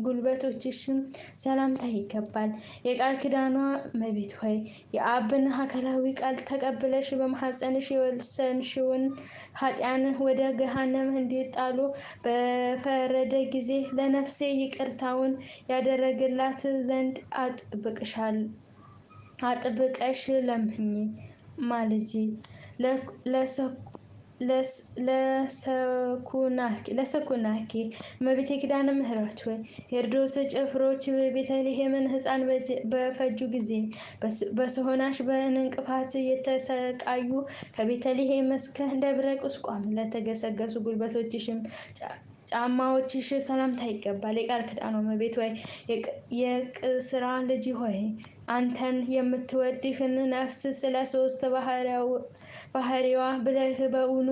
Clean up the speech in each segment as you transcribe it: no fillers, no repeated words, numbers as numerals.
ጉልበቶችሽም ሰላምታ ይገባል። የቃል ኪዳኗ እመቤት ሆይ የአብን አካላዊ ቃል ተቀብለሽ በማኅፀንሽ የወሰንሽውን ኃጥአን ወደ ገሃነም እንዲጣሉ በፈረደ ጊዜ ለነፍሴ ይቅርታውን ያደረግላት ዘንድ አጥብቀሽ ለምኚ ማልጂ። ለሰኩናኪ እመቤቴ ኪዳነ ምሕረት ሆይ ሄሮድስ ጭፍሮች ቤተልሔምን ሕፃን በፈጁ ጊዜ በሰሆናሽ በእንቅፋት የተሰቃዩ ከቤተልሔም እስከ ደብረ ቁስቋም ለተገሰገሱ ጉልበቶችሽም ጫማዎችሽ ሰላምታ ይገባል። የቃል ኪዳኗ እመቤት ሆይ የቅስራ ልጅ ሆይ አንተን የምትወድህን ነፍስ ስለ ሦስት ባሕርይዋ ብለህ በውኑ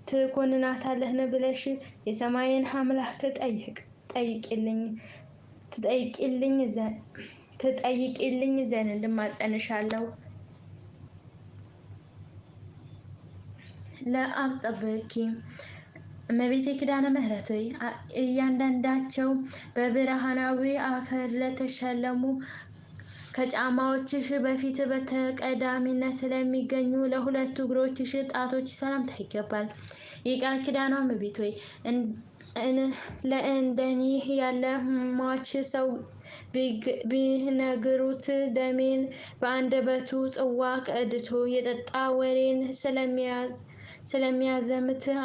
ትኮንናታለህን ብለሽ የሰማይን አምላክ ትጠይቂልኝ ዘንድ እማጸንሻለሁ። ለአብጸብኪ እመቤቴ ኪዳነ ምሕረት ሆይ እያንዳንዳቸው በብርሃናዊ አፈር ለተሸለሙ ከጫማዎችሽ በፊት በተቀዳሚነት ለሚገኙ ለሁለቱ እግሮችሽ ጣቶች ሰላምታ ይገባል። የቃል ኪዳኗ እመቤት ሆይ ለእንደኔ ያለ ሟች ሰው ቢነግሩት ደሜን በአንደበቱ ጽዋ ቀድቶ የጠጣ ወሬን ስለሚያዘምት